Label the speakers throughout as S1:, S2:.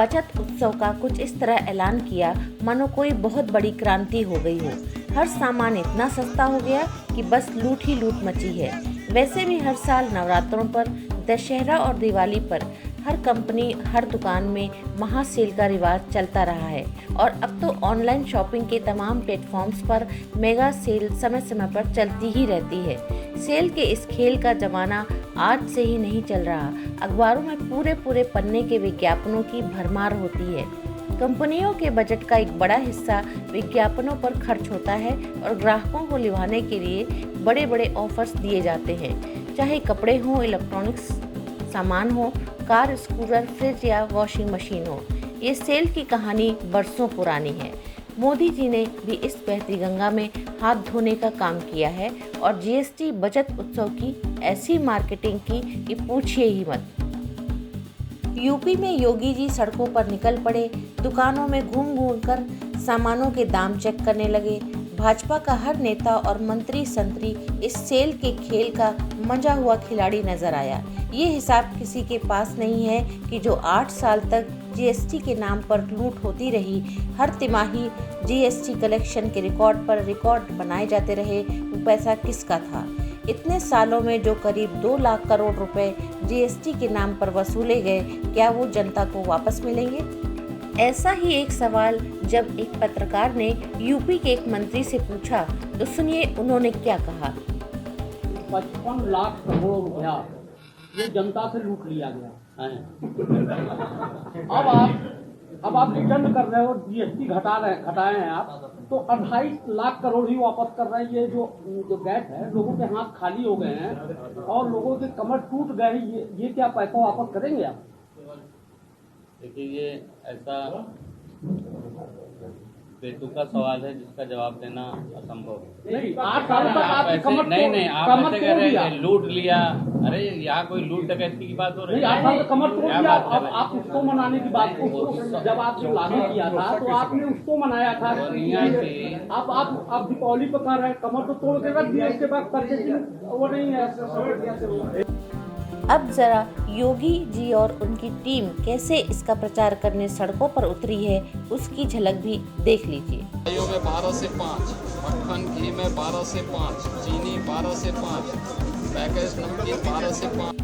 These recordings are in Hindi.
S1: बचत उत्सव का कुछ इस तरह ऐलान किया मानो कोई बहुत बड़ी क्रांति हो गई हो। हर सामान इतना सस्ता हो गया कि बस लूट ही लूट मची है। वैसे भी हर साल नवरात्रों पर, दशहरा और दिवाली पर हर कंपनी, हर दुकान में महा सेल का रिवाज चलता रहा है और अब तो ऑनलाइन शॉपिंग के तमाम प्लेटफॉर्म्स पर मेगा सेल समय समय पर चलती ही रहती है। सेल के इस खेल का जमाना आज से ही नहीं चल रहा। अखबारों में पूरे पूरे पन्ने के विज्ञापनों की भरमार होती है। कंपनियों के बजट का एक बड़ा हिस्सा विज्ञापनों पर खर्च होता है और ग्राहकों को लुभाने के लिए बड़े बड़े ऑफर्स दिए जाते हैं। चाहे कपड़े हों, इलेक्ट्रॉनिक्स सामान हो, कार, स्कूटर, फ्रिज या वॉशिंग मशीन हो, ये सेल की कहानी बरसों पुरानी है। मोदी जी ने भी इस बहती गंगा में हाथ धोने का काम किया है और जीएसटी बचत उत्सव की ऐसी मार्केटिंग की कि पूछिए ही मत। यूपी में योगी जी सड़कों पर निकल पड़े, दुकानों में घूम घूम कर सामानों के दाम चेक करने लगे। भाजपा का हर नेता और मंत्री संतरी इस सेल के खेल का मंजा हुआ खिलाड़ी नजर आया। ये हिसाब किसी के पास नहीं है कि जो 8 साल तक जीएसटी के नाम पर लूट होती रही, हर तिमाही जीएसटी कलेक्शन के रिकॉर्ड पर रिकॉर्ड बनाए जाते रहे, वो पैसा किसका था। इतने सालों में जो करीब 2 लाख करोड़ रुपए जीएसटी के नाम पर वसूले गए, क्या वो जनता को वापस मिलेंगे? ऐसा ही एक सवाल जब एक पत्रकार ने यूपी के एक मंत्री से पूछा तो सुनिए उन्होंने क्या कहा।
S2: 55 लाख करोड़ रुपया ये जनता से लूट लिया गया है। अब आप रिटर्न कर रहे हो, जीएसटी घटाए हैं आप, तो 28 लाख करोड़ ही वापस कर रहे हैं। ये जो गैप है, लोगों के हाथ खाली हो गए हैं और लोगों के कमर टूट गए हैं। ये क्या पैसा वापस करेंगे आप?
S3: देखिए, ये ऐसा बेतुका सवाल है जिसका जवाब देना असंभव है।
S2: नहीं, 8 साल तक आपकी कमर
S3: नहीं आप ऐसे कह रहे हैं लूट लिया। अरे यहाँ कोई लूट डकैती की बात हो रही है?
S2: 8 साल कमर तोड़ दिया। अब आप उसको मनाने की बात, जब आपने लागू किया था तो आपने उसको मनाया था। आप दीपावली पर कह रहे हैं कमर तो तोड़ के रख दिया, इसके बाद परचेजिंग वो नहीं है।
S1: अब जरा योगी जी और उनकी टीम कैसे इसका प्रचार करने सड़कों पर उतरी है, उसकी झलक भी देख लीजिए।
S4: दवाइयों में 12 से 5, मक्खन घी में 12 से 5, चीनी 12 से 5, पैकेज नमकीन 12 से 5।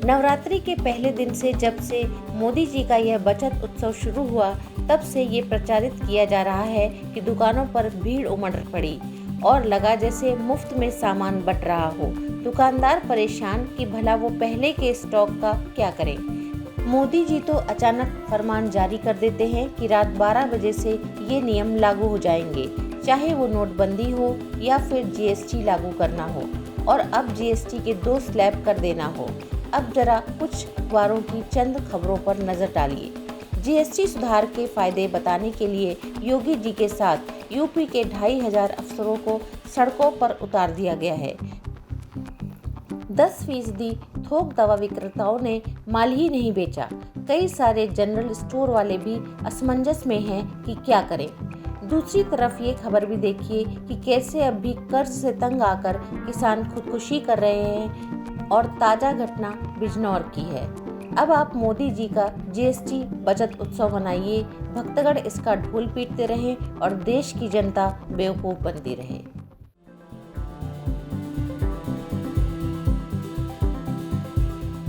S1: नवरात्रि के पहले दिन से जब से मोदी जी का यह बचत उत्सव शुरू हुआ, तब से ये प्रचारित किया जा रहा है कि दुकानों पर भीड़ उमड़ पड़ी और लगा जैसे मुफ्त में सामान बंट रहा हो। दुकानदार परेशान कि भला वो पहले के स्टॉक का क्या करें। मोदी जी तो अचानक फरमान जारी कर देते हैं कि रात 12 बजे से ये नियम लागू हो जाएंगे, चाहे वो नोटबंदी हो या फिर जीएसटी लागू करना हो, और अब जीएसटी के 2 स्लैब कर देना हो। अब जरा कुछ अखबारों की चंद खबरों पर नजर डालिए। जीएसटी सुधार के फायदे बताने के लिए योगी जी के साथ यूपी के 2500 अफसरों को सड़कों पर उतार दिया गया है। 10% थोक दवा विक्रेताओं ने माल ही नहीं बेचा। कई सारे जनरल स्टोर वाले भी असमंजस में हैं कि क्या करें। दूसरी तरफ ये खबर भी देखिए कि कैसे अब भी कर्ज से तंग आकर किसान खुदकुशी कर रहे हैं, और ताज़ा घटना बिजनौर की है। अब आप मोदी जी का जीएसटी बचत उत्सव मनाइए, भक्तगण इसका ढोल पीटते रहें और देश की जनता बेवकूफ़ बनती रहे।